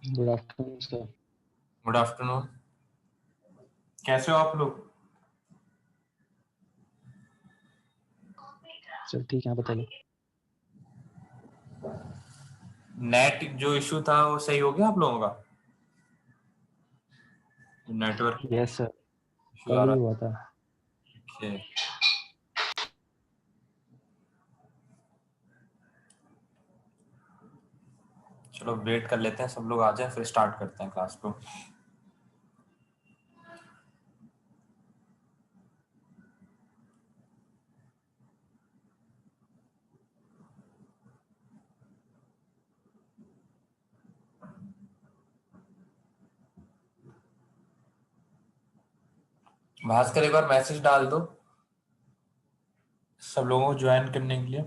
Good afternoon sir. Good afternoon. कैसे हो आप लोग? सर ठीक है, आप बताइए। नेट जो इशू था वो सही हो गया आप लोगों का? नेटवर्क यस सर, इशू आ कल ही रहा हुआ था। था। चलो वेट कर लेते हैं, सब लोग आ जाए फिर स्टार्ट करते हैं क्लास को। भास्कर एक बार मैसेज डाल दो सब लोगों को ज्वाइन करने के लिए।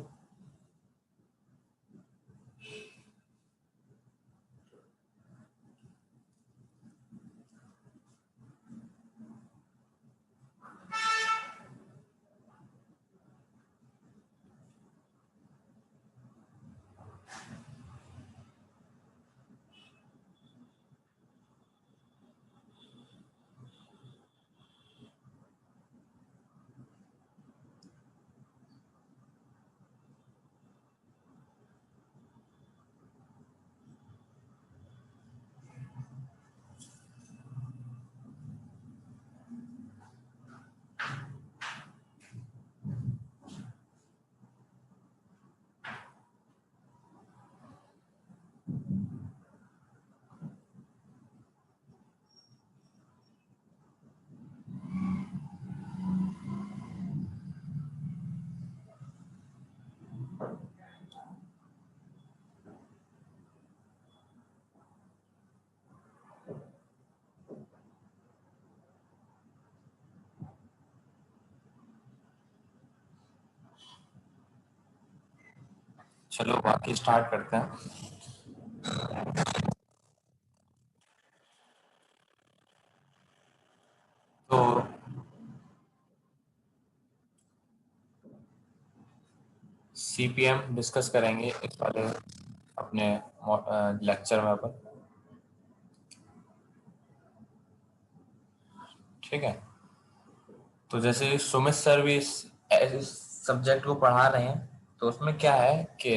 चलो बाकी स्टार्ट करते हैं। तो सीपीएम डिस्कस करेंगे इस वाले अपने लेक्चर में अपन। ठीक है, तो जैसे सुमित सर भी इस सब्जेक्ट को पढ़ा रहे हैं, तो उसमें क्या है कि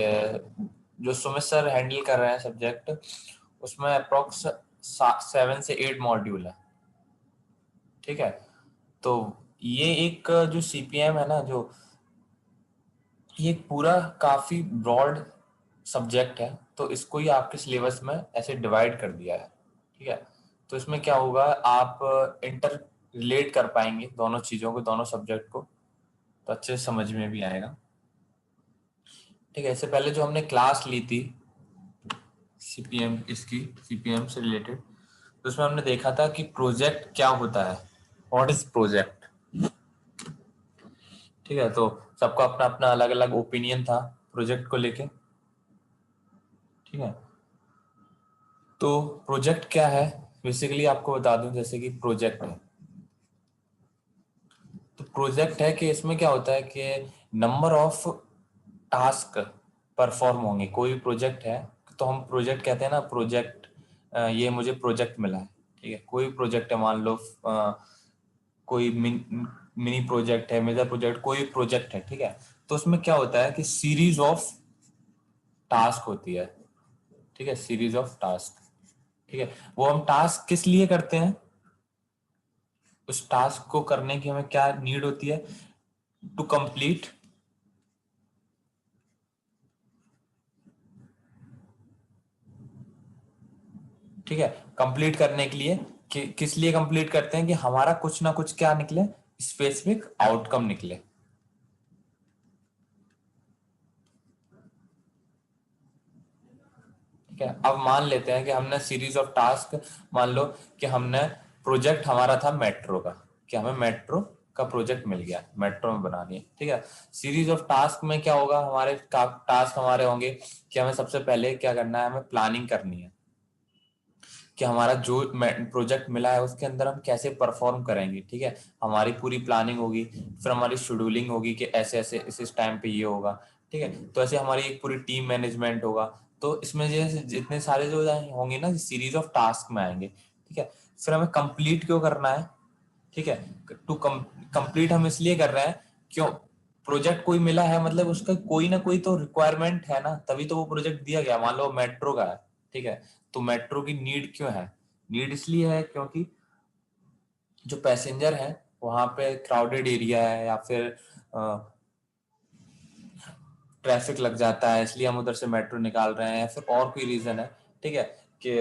जो सुमित सर हैंडल कर रहे हैं सब्जेक्ट, उसमें अप्रोक्स 7 से 8 मॉड्यूल है। ठीक है, तो ये एक जो सीपीएम है ना, जो ये पूरा काफी ब्रॉड सब्जेक्ट है, तो इसको ही आपके सिलेबस में ऐसे डिवाइड कर दिया है। ठीक है, तो इसमें क्या होगा, आप इंटर रिलेट कर पाएंगे दोनों चीजों को, दोनों सब्जेक्ट को, तो अच्छे से समझ में भी आएगा। ठीक है, इससे पहले जो हमने क्लास ली थी सीपीएम, इसकी सीपीएम से रिलेटेड, तो उसमें हमने देखा था कि प्रोजेक्ट क्या होता है, व्हाट इज प्रोजेक्ट। ठीक है, तो सबका अपना अपना अलग अलग ओपिनियन था प्रोजेक्ट को लेके। ठीक है, तो प्रोजेक्ट क्या है, बेसिकली आपको बता दूं, जैसे कि प्रोजेक्ट है, तो प्रोजेक्ट है कि इसमें क्या होता है कि नंबर ऑफ टास्क परफॉर्म होंगे। कोई प्रोजेक्ट है तो हम प्रोजेक्ट कहते हैं ना, प्रोजेक्ट, ये मुझे प्रोजेक्ट मिला है। ठीक है, कोई प्रोजेक्ट है, मान लो कोई मिनी प्रोजेक्ट है, मेजर प्रोजेक्ट, कोई प्रोजेक्ट है। ठीक है, तो उसमें क्या होता है कि सीरीज ऑफ टास्क होती है। ठीक है, सीरीज ऑफ टास्क। ठीक है, वो हम टास्क किस लिए करते हैं, उस टास्क को करने की हमें क्या नीड होती है, टू कंप्लीट। ठीक है, कंप्लीट करने के लिए किस लिए कंप्लीट करते हैं, कि हमारा कुछ ना कुछ क्या निकले, स्पेसिफिक आउटकम निकले। ठीक है, अब मान लेते हैं कि हमने सीरीज ऑफ टास्क, मान लो कि हमने प्रोजेक्ट हमारा था मेट्रो का, कि हमें मेट्रो का प्रोजेक्ट मिल गया, मेट्रो में बनानी है। ठीक है, सीरीज ऑफ टास्क में क्या होगा, हमारे टास्क हमारे होंगे कि हमें सबसे पहले क्या करना है, हमें प्लानिंग करनी है कि हमारा जो प्रोजेक्ट मिला है उसके अंदर हम कैसे परफॉर्म करेंगे। ठीक है, हमारी पूरी प्लानिंग होगी, फिर हमारी शेड्यूलिंग होगी कि ऐसे ऐसे इस टाइम पे ये होगा, ठीक है। तो ऐसे हमारी एक पूरी टीम मैनेजमेंट होगा, तो इसमें जैसे जितने सारे जो होंगे ना सीरीज ऑफ टास्क में आएंगे, ठीक है। फिर हमें कंप्लीट क्यों करना है, ठीक है। टू कंप्लीट हम इसलिए कर रहे हैं, क्यों, प्रोजेक्ट कोई मिला है मतलब उसका कोई ना कोई तो रिक्वायरमेंट है ना, तभी तो वो प्रोजेक्ट दिया गया। मान लो मेट्रो का है, ठीक है, तो मेट्रो की नीड क्यों है, नीड इसलिए है क्योंकि जो पैसेंजर है वहां पे क्राउडेड एरिया है या फिर ट्रैफिक लग जाता है, इसलिए हम उधर से मेट्रो निकाल रहे हैं, या फिर और कोई रीजन है, ठीक है, कि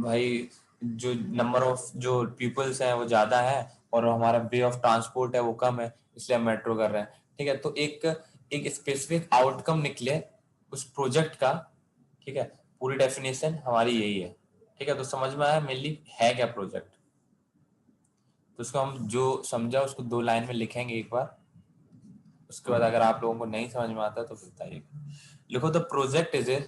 भाई जो नंबर ऑफ जो पीपल्स हैं वो ज्यादा है और हमारा वे ऑफ ट्रांसपोर्ट है वो कम है, इसलिए हम मेट्रो कर रहे हैं, ठीक है। तो एक एक स्पेसिफिक आउटकम निकले उस प्रोजेक्ट का, ठीक है। पूरी डेफिनेशन हमारी यही है, ठीक है। तो समझ में आया मेनली है क्या प्रोजेक्ट। तो उसको हम जो समझा उसको 2 लाइन में लिखेंगे एक बार, उसके बाद अगर आप लोगों को नहीं समझ में आता तो फिर बताइए। लिखो, the project is a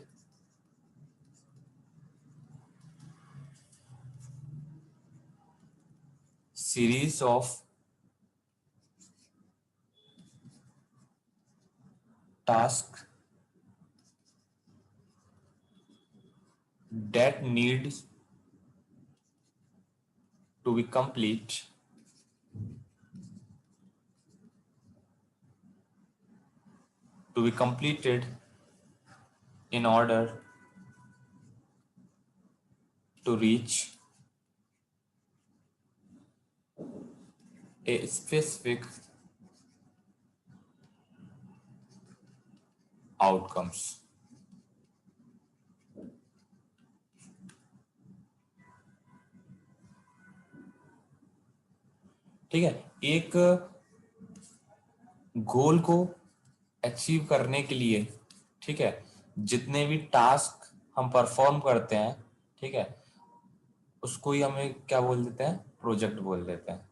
series of tasks that needs to be completed in order to reach a specific outcomes। ठीक है। एक गोल को अचीव करने के लिए, ठीक है, जितने भी टास्क हम परफॉर्म करते हैं, ठीक है, उसको ही हमें क्या बोल देते हैं, प्रोजेक्ट बोल देते हैं।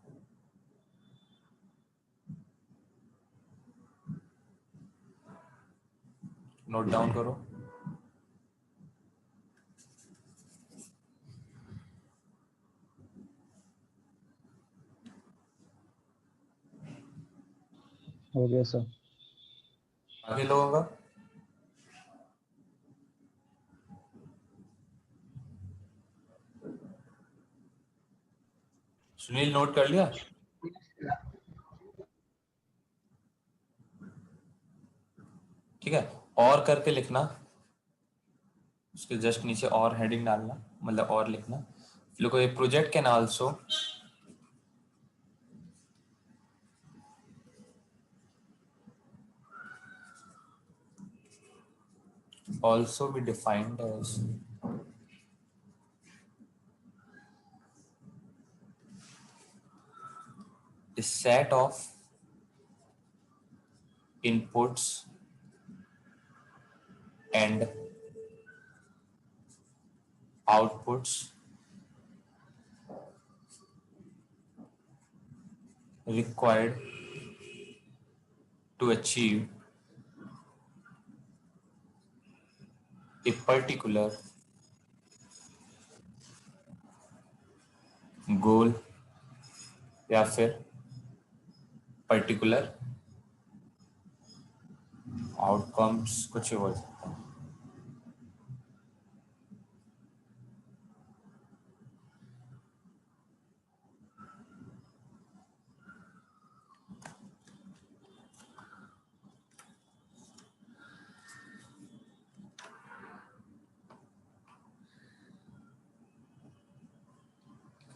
नोट डाउन करो। हो गया सर। आगे लोगों का सुनील नोट कर लिया? ठीक है, और करके लिखना, उसके जस्ट नीचे और हेडिंग डालना, मतलब और लिखना। देखो, ये project can also be defined as a set of inputs and outputs required to achieve a particular goal या फिर पर्टिकुलर आउटकम्स, कुछ भी बोल सकते हैं।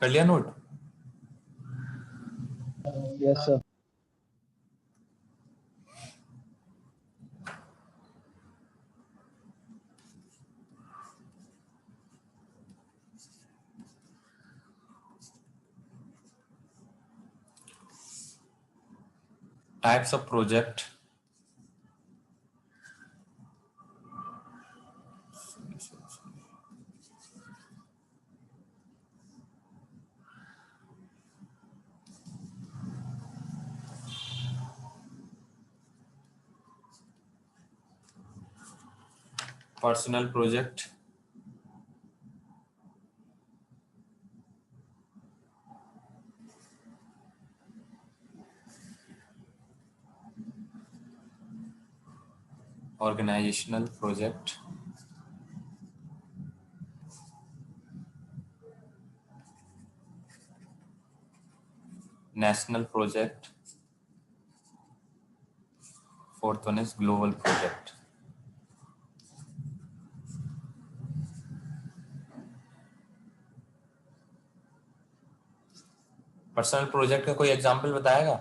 कर लिया note? Yes sir. Types of project, personal project, organisational project, national project, fourth one is global project. Personal project का कोई एग्जांपल बताएगा?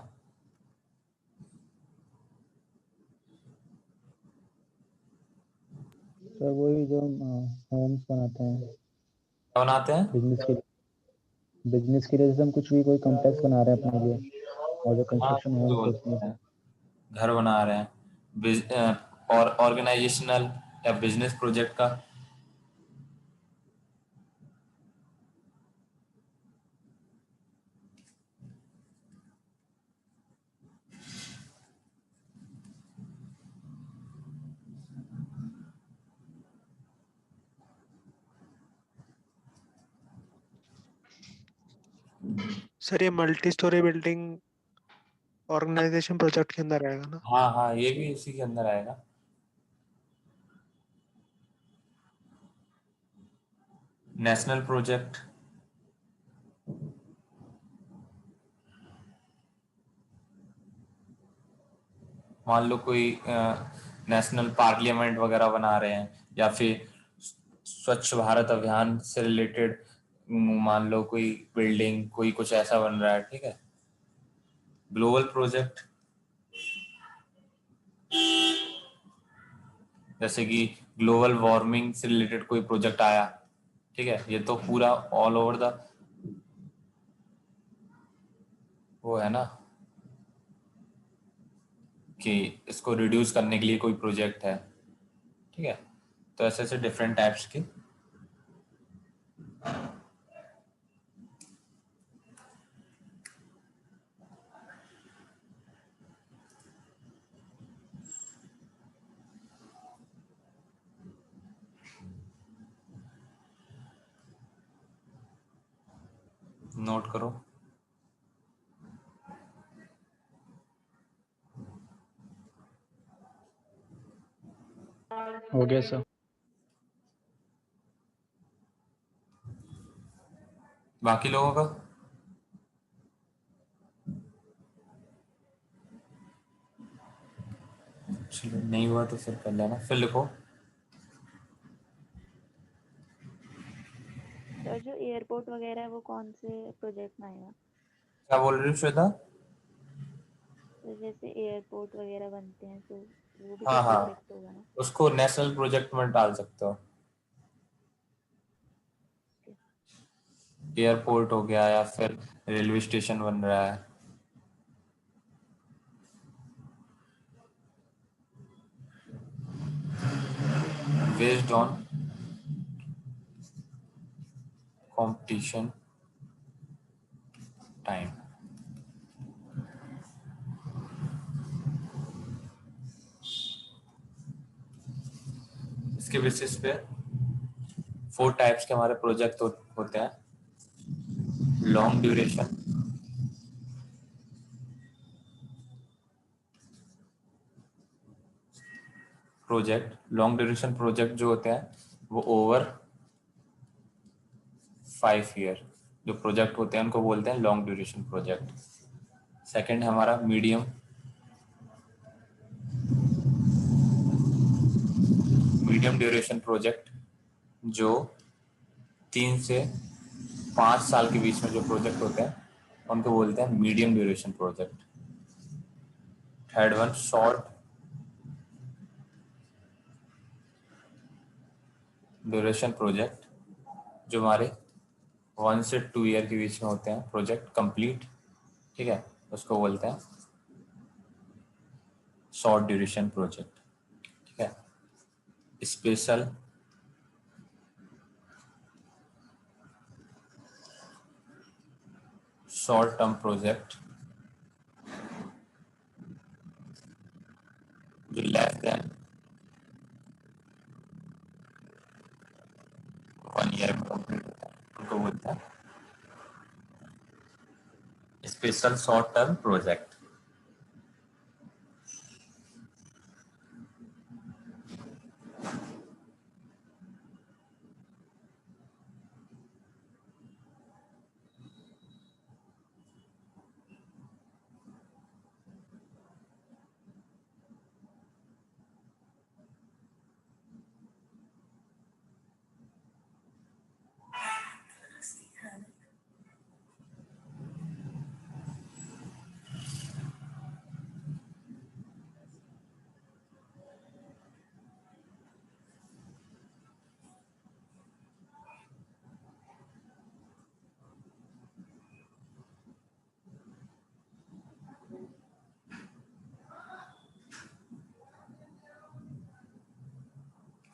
सर वही जो होम्स बनाते हैं क्या बनाते हैं? बिजनेस के लिए जैसे हम कुछ भी कोई कॉम्प्लेक्स बना रहे हैं अपने लिए, और जो हाँ, कंस्ट्रक्शन जो होम्स होती बोलते हैं। हैं घर बना रहे हैं। और ऑर्गेनाइजेशनल या बिजनेस प्रोजेक्ट का सर ये multi storey building organisation project के अंदर आएगा ना? हाँ हाँ, ये भी इसी के अंदर आएगा। नेशनल प्रोजेक्ट, मान लो कोई नेशनल पार्लियामेंट वगैरह बना रहे हैं, या फिर स्वच्छ भारत अभियान से रिलेटेड मान लो कोई बिल्डिंग, कोई कुछ ऐसा बन रहा है, ठीक है। ग्लोबल प्रोजेक्ट जैसे कि ग्लोबल वार्मिंग से रिलेटेड कोई प्रोजेक्ट आया, ठीक है, ये तो पूरा ऑल ओवर द वो है ना, कि इसको रिड्यूस करने के लिए कोई प्रोजेक्ट है, ठीक है। तो ऐसे ऐसे डिफरेंट टाइप्स के नोट करो। हो गया सर। बाकी लोगों का चलो, नहीं हुआ तो फिर कर लेना, फिर लिखो। सर जो एयरपोर्ट वगैरह है वो कौन से प्रोजेक्ट में आएगा? क्या बोल रही हो श्वेता? तो जैसे एयरपोर्ट वगैरह बनते हैं तो वो भी तो हाँ हाँ, प्रोजेक्ट होगा ना? उसको नेशनल प्रोजेक्ट में डाल सकते हो। एयरपोर्ट हो गया, या फिर रेलवे स्टेशन बन रहा है, बेस्ड ऑन कंपटीशन टाइम। इसके बेसिस पे 4 टाइप्स के हमारे प्रोजेक्ट होते हैं। Long duration, long duration project जो होते हैं वो ओवर 5 ईयर जो प्रोजेक्ट होते हैं उनको बोलते हैं लॉन्ग ड्यूरेशन प्रोजेक्ट। सेकंड है हमारा मीडियम ड्यूरेशन प्रोजेक्ट, जो 3 से 5 साल के बीच में जो प्रोजेक्ट होते हैं उनको बोलते हैं medium duration project. Third one short duration project, जो हमारे 1 से 2 ईयर के बीच में होते हैं प्रोजेक्ट कंप्लीट, ठीक है, उसको बोलते हैं शॉर्ट ड्यूरेशन प्रोजेक्ट, ठीक है। स्पेशल शॉर्ट टर्म प्रोजेक्ट जो लेस देन 1 ईयर में कंप्लीट होता है उनको बोलते हैं स्पेशल शॉर्ट टर्म प्रोजेक्ट।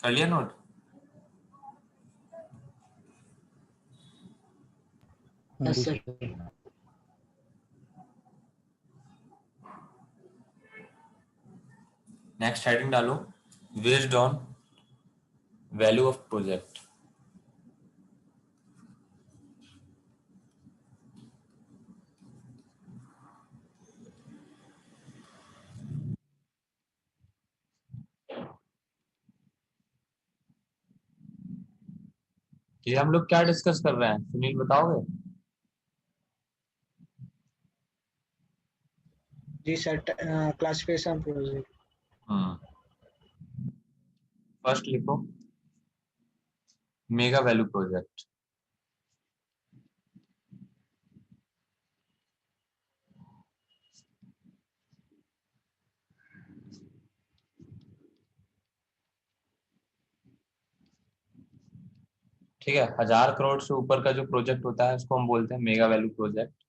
कर लिया नोट? हाँ जी सर। सर। नेक्स्ट हेडिंग डालो, based on value of project. ये हम लोग क्या डिस्कस कर रहे हैं, सुनील बताओगे? जी सर, क्लासिफिकेशन प्रोजेक्ट। फर्स्ट लिखो मेगा वैल्यू प्रोजेक्ट। ठीक है, 1000 करोड़ से ऊपर का जो प्रोजेक्ट होता है उसको हम बोलते हैं mega value project.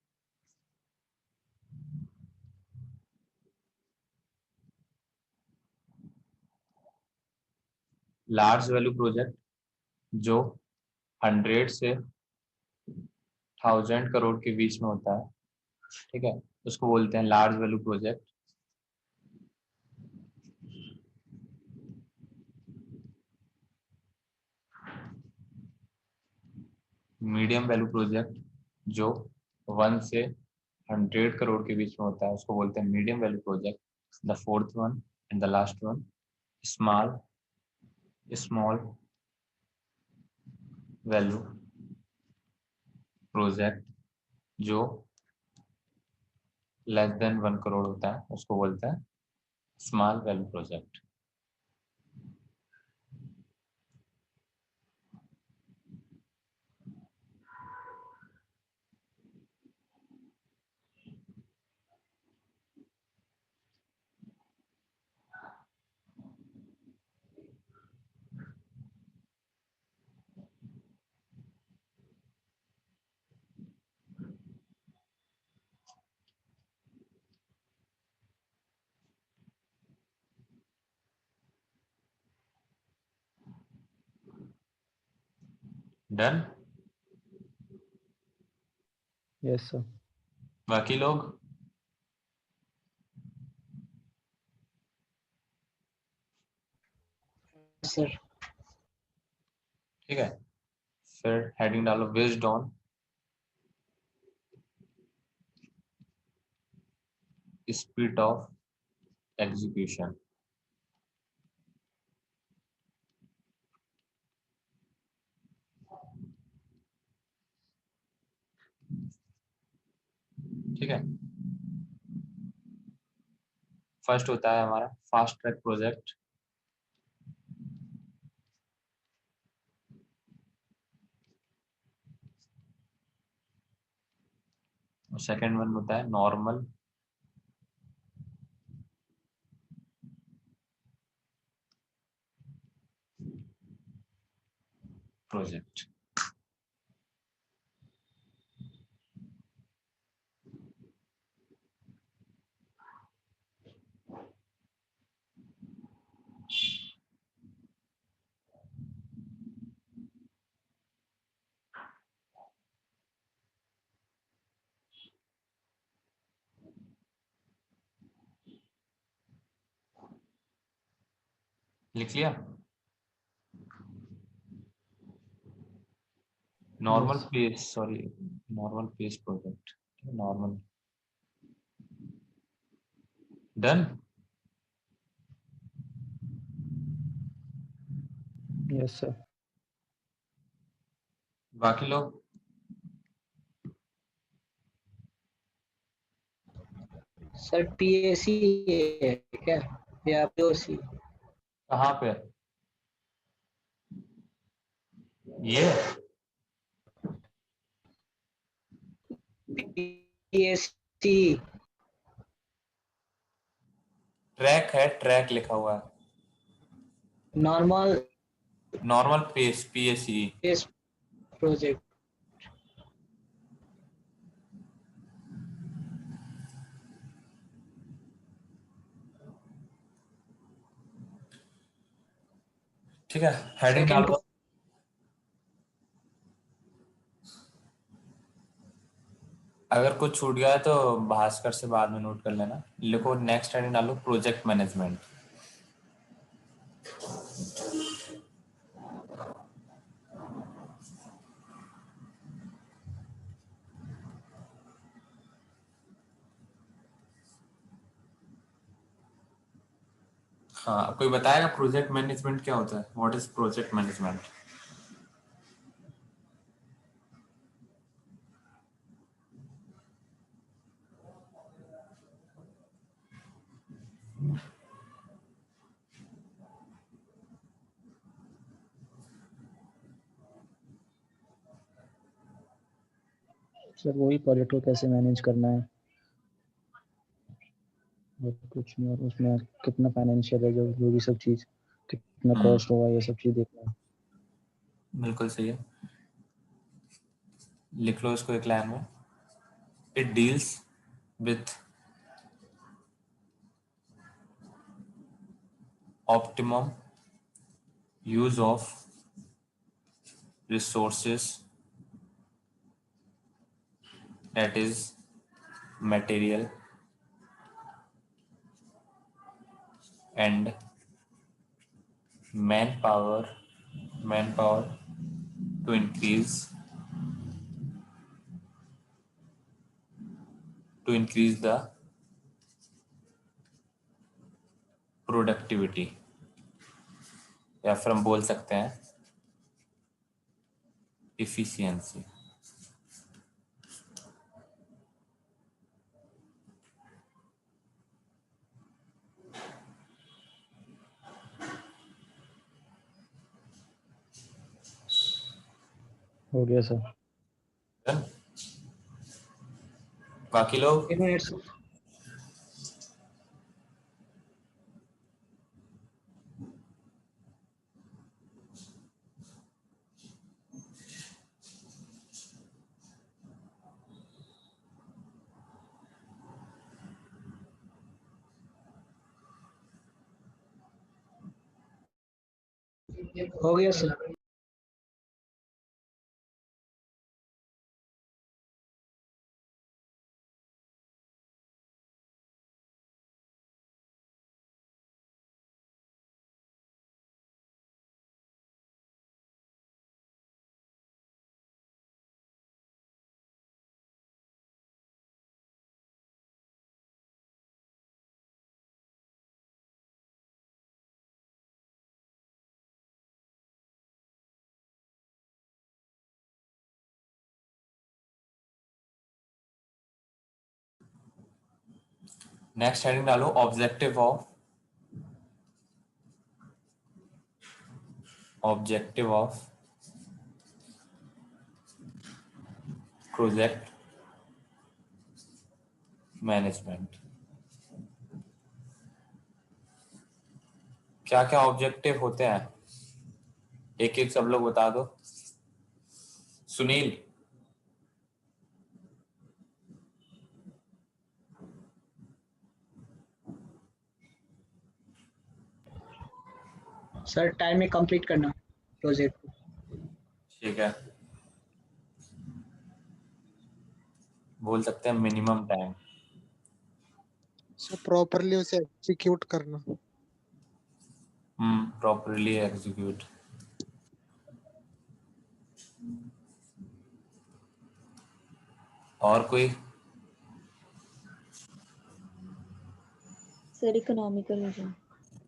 Large value project जो 100 से 1000 करोड़ के बीच में होता है, ठीक है, उसको बोलते हैं large value project. Medium value project जो 1 से 100 करोड़ के बीच में होता है उसको बोलते हैं medium value project. The fourth one and the last one small small value project जो लेस देन 1 करोड़ होता है उसको बोलते हैं small value project. Done? Yes sir. बाकी लोग? सर। ठीक है, फिर हेडिंग डालो based on speed of execution. ठीक है, फर्स्ट होता है हमारा फास्ट ट्रैक प्रोजेक्ट। और सेकेंड वन होता है नॉर्मल प्रोजेक्ट। लिख लिया? Normal yes pace, sorry, normal pace project. Normal. Done? Yes sir. बाकी लोग? सर पीएसी है क्या या पीओसी? कहाँ पे ये? पीएसी ट्रैक है, ट्रैक लिखा हुआ है। Normal normal pace PSE. Pace project. ठीक है, हेडिंग डाल Second दो। अगर कुछ छूट गया है तो भास्कर से बाद में नोट कर लेना। लिखो नेक्स्ट हेडिंग डालो प्रोजेक्ट मैनेजमेंट। हाँ, कोई बताएगा प्रोजेक्ट मैनेजमेंट क्या होता है? What is project management? Sir वही प्रोजेक्ट को कैसे मैनेज करना है और कुछ नहीं, और उसमें कितना फाइनेंशियल है, जो भी सब चीज़, कितना कॉस्ट होगा, ये सब चीज़ देखना है। बिल्कुल सही है, लिख लो इसको एक लाइन में। It deals with optimum use of resources, that is material and manpower to increase the productivity, या फिर हम बोल सकते हैं efficiency। हो गया सर। बाकी लोग? 1 minute. हो गया सर। नेक्स्ट हेडिंग डालो ऑब्जेक्टिव ऑफ प्रोजेक्ट मैनेजमेंट। क्या क्या ऑब्जेक्टिव होते हैं, एक एक सब लोग बता दो। सुनील? सर टाइम में कंप्लीट करना प्रोजेक्ट को। ठीक है, बोल सकते हैं मिनिमम टाइम। सो प्रॉपरली उसे एग्जीक्यूट करना। Properly execute. और कोई? सर इकोनॉमिकल हो जाए।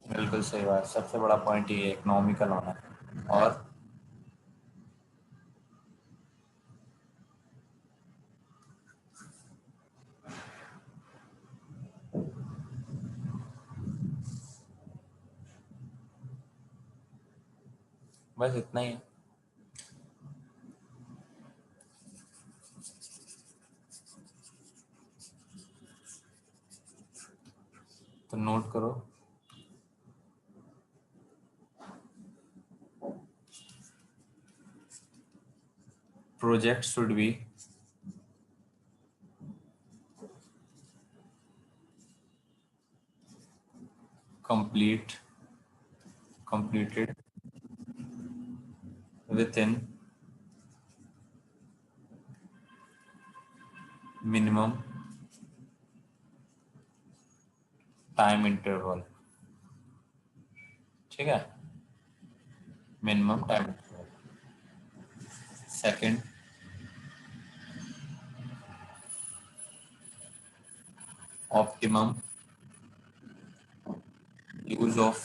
बिल्कुल सही बात, सबसे बड़ा पॉइंट ये इकोनॉमिकल होना। और बस इतना ही है। तो नोट करो, project should be completed within minimum time interval. ठीक है, minimum time interval. Second, optimum use of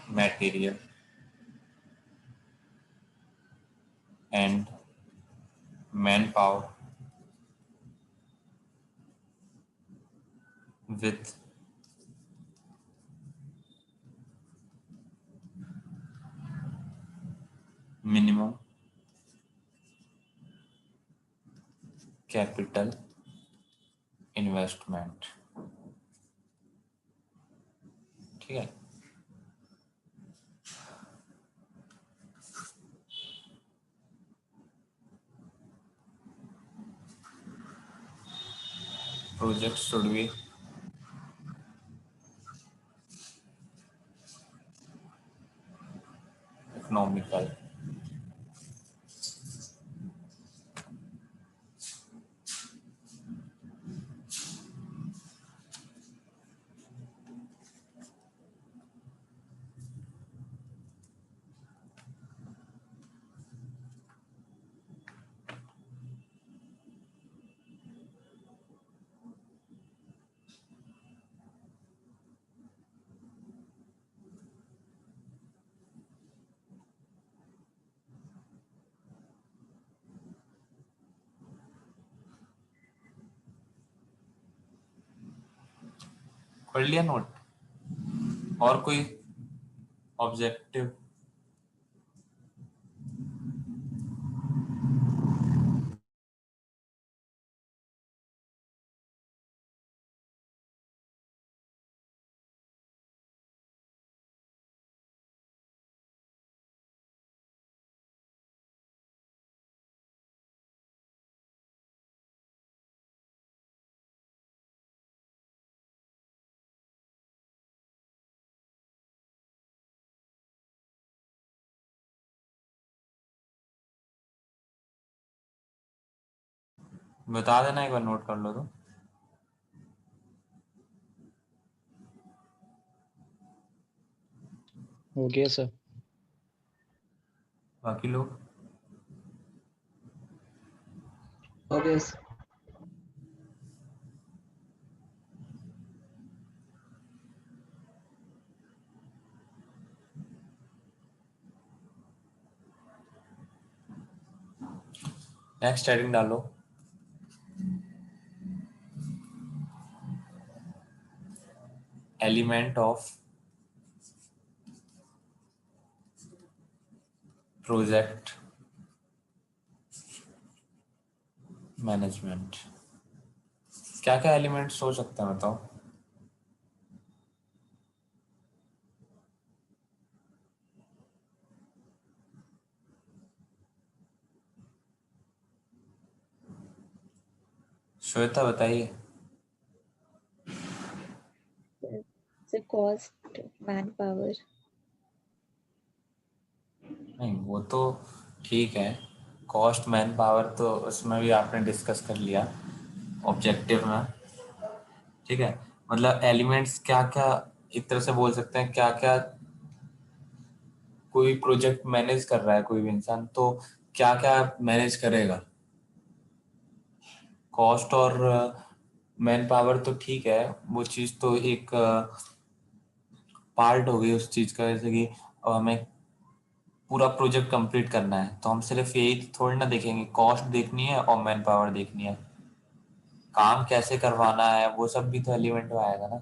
material and manpower with minimum capital investment. ठीक है, project should be economical. पढ़ लिया नोट? और कोई ऑब्जेक्टिव? बता देना, एक बार नोट कर लो तो। हो गया सर। बाकी लोग? ओके नेक्स्ट हेडिंग डालो। Element of project management. क्या क्या एलिमेंट्स हो सकते हैं बताओ? श्वेता बताइए। Sir cost, man power. नहीं, वो तो ठीक है, कॉस्ट मैन पावर तो उसमें भी आपने डिस्कस कर लिया ऑब्जेक्टिव में। ठीक है, मतलब एलिमेंट्स क्या क्या, एक तरह से बोल सकते हैं क्या क्या कोई प्रोजेक्ट मैनेज कर रहा है कोई भी इंसान, तो क्या क्या मैनेज करेगा। कॉस्ट और मैन पावर तो ठीक है, वो चीज़ तो एक पार्ट हो गई उस चीज़ का, जैसे कि हमें पूरा प्रोजेक्ट कंप्लीट करना है तो हम सिर्फ यही थोड़ी ना देखेंगे, कॉस्ट देखनी है और मैन पावर देखनी है, काम कैसे करवाना है वो सब भी तो एलिमेंट में आएगा ना।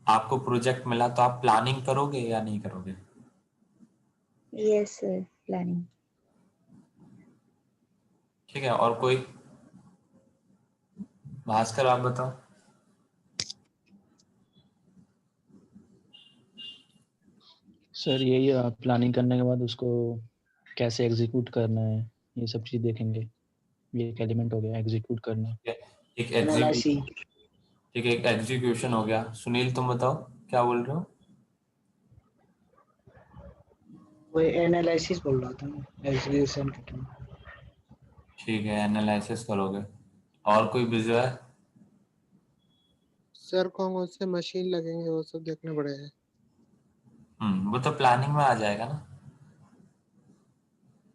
आपको प्रोजेक्ट मिला तो आप प्लानिंग करोगे या नहीं करोगे? Yes sir, planning. ठीक है, और कोई? भास्कर आप बताओ। सर यही प्लानिंग करने के बाद उसको कैसे एग्जीक्यूट करना है, ये सब चीज देखेंगे। ये एक एलिमेंट हो गया, एग्जीक्यूट करना। एक एनालिसिस। ठीक है, एक एग्जीक्यूशन हो गया। सुनील तुम बताओ क्या बोल रहे हो? वो एनालिसिस बोल रहा था मैं, एग्जीक्यूशन करना। ठीक है, एनालिसिस करोगे। और कोई बिजी है? सर कौन से मशीन लगेंगे वो सब देखने पड़ेगा। वो तो प्लानिंग में आ जाएगा ना।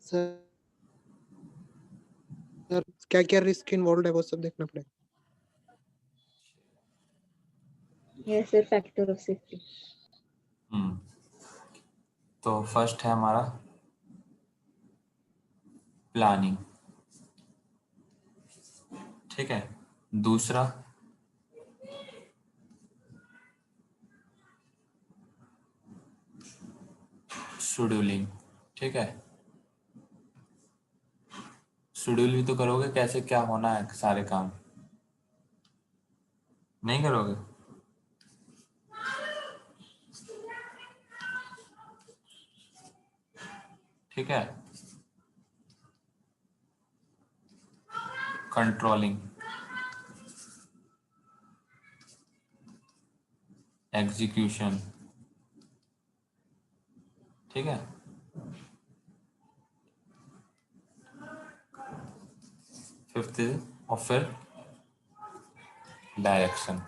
सर क्या क्या रिस्क इन्वॉल्व है वो सब देखना पड़ेगा। ये सिर्फ फैक्टर ऑफ सेफ्टी। हम्म तो फर्स्ट है हमारा प्लानिंग, ठीक है। दूसरा शेड्यूलिंग, ठीक है। शेड्यूल भी तो करोगे, कैसे क्या होना है सारे काम, नहीं करोगे? ठीक है। कंट्रोलिंग, एग्जीक्यूशन, ठीक है। फिफ्थ और फिर डायरेक्शन,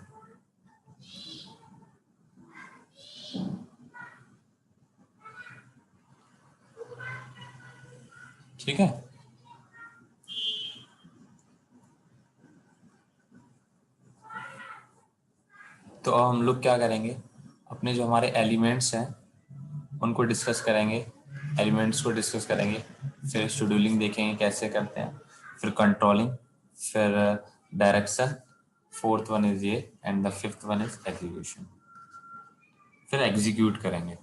ठीक है। तो अब हम लोग क्या करेंगे, अपने जो हमारे एलिमेंट्स हैं उनको डिस्कस करेंगे, एलिमेंट्स को डिस्कस करेंगे, फिर शेड्यूलिंग देखेंगे कैसे करते हैं, फिर कंट्रोलिंग, फिर डायरेक्शन, फोर्थ वन इज ये, and the fifth one is execution, फिर एग्जीक्यूट करेंगे,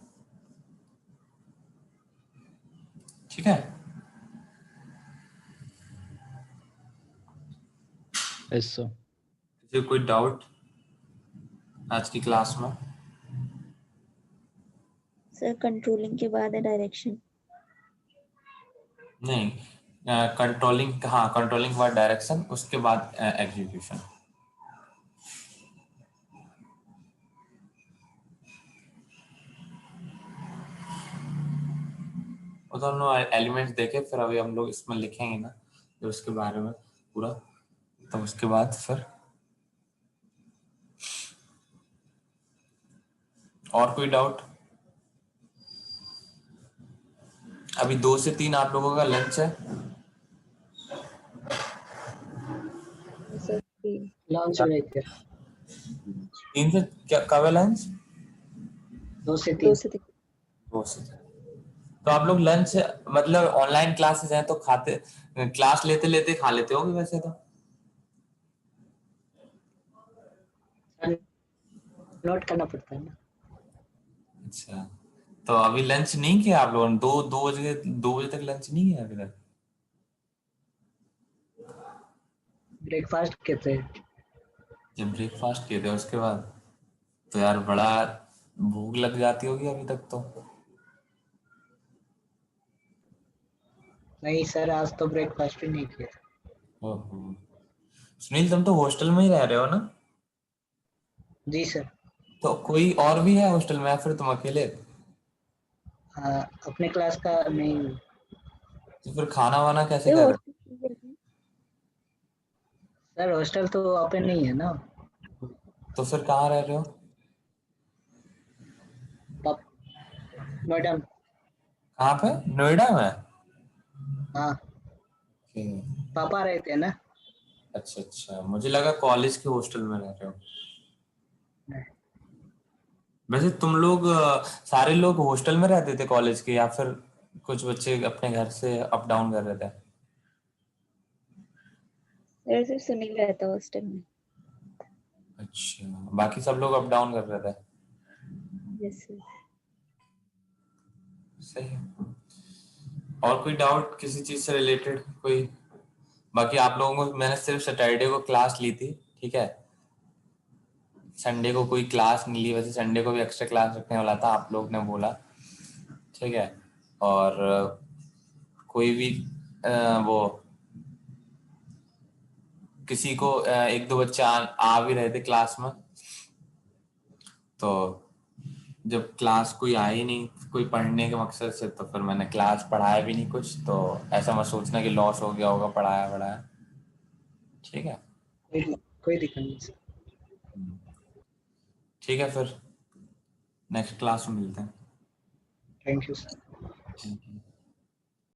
ठीक है। Yes sir. किसी को कोई डाउट आज की क्लास में? सर कंट्रोलिंग के बाद है डायरेक्शन। नहीं, कंट्रोलिंग, हाँ कंट्रोलिंग के बाद डायरेक्शन, उसके बाद एग्जीक्यूशन। वो तो हम लोग एलिमेंट्स देखे, फिर अभी हम लोग इसमें लिखेंगे ना जो उसके बारे में पूरा, तो उसके बाद फिर और कोई डाउट? अभी 2 से 3 आप लोगों का लंच है। सर 3। लॉन्च ब्रेक है 3 से क्या कब है लंच? 2 से 2 3। से 3। 2 से 3। तो आप लोग लंच मतलब ऑनलाइन क्लासेस हैं तो खाते, क्लास लेते लेते खा लेते होगे वैसे तो। नोट करना पड़ता है ना। अच्छा, तो अभी लंच नहीं किया आप लोगों ने? 2 बजे तक लंच नहीं किया अभी तक? ब्रेकफास्ट कहते हैं। जब ब्रेकफास्ट किए थे उसके बाद, तो यार बड़ा भूख लग जाती होगी अभी तक तो। नहीं सर, आज तो ब्रेकफास्ट भी नहीं किया। ओहो। सुनील तुम तो हॉस्टल में ही रह रहे हो ना? जी सर। तो कोई और भी है हॉस्टल में या फिर तुम अकेले? हाँ, अपने क्लास का नहीं। तो फिर खाना वाना कैसे ये कर रहे हो? हॉस्टल सर हॉस्टल तो ओपन नहीं है ना। तो फिर कहाँ रह रहे हो? मैडम। कहाँ पे, नोएडा में? हाँ, Okay. पापा रहते हैं ना। अच्छा अच्छा, मुझे लगा कॉलेज के हॉस्टल में रह रहे हो। नहीं। वैसे तुम लोग सारे लोग हॉस्टल में रहते थे कॉलेज के, या फिर कुछ बच्चे अपने घर से अप डाउन कर रहे थे? सर सिर्फ सुनील रहता है हॉस्टल में। अच्छा, बाकी सब लोग अप डाउन कर रहे थे। Yes sir. सही है। और कोई डाउट किसी चीज से रिलेटेड कोई? बाकी आप लोगों को मैंने सिर्फ सैटरडे को क्लास ली थी, ठीक है। संडे को कोई क्लास नहीं ली, वैसे संडे को भी एक्स्ट्रा क्लास रखने वाला था, आप लोग ने बोला, ठीक है। और कोई भी वो किसी को एक दो बच्चे आ भी रहे थे क्लास में, तो जब क्लास कोई आई नहीं कोई पढ़ने के मकसद से, तो फिर मैंने क्लास पढ़ाया भी नहीं कुछ, तो ऐसा मत सोचना कि लॉस हो गया होगा पढ़ाया। ठीक है, कोई दिक्कत नहीं सर। ठीक है, फिर नेक्स्ट क्लास में मिलते हैं। Thank you sir. Thank you.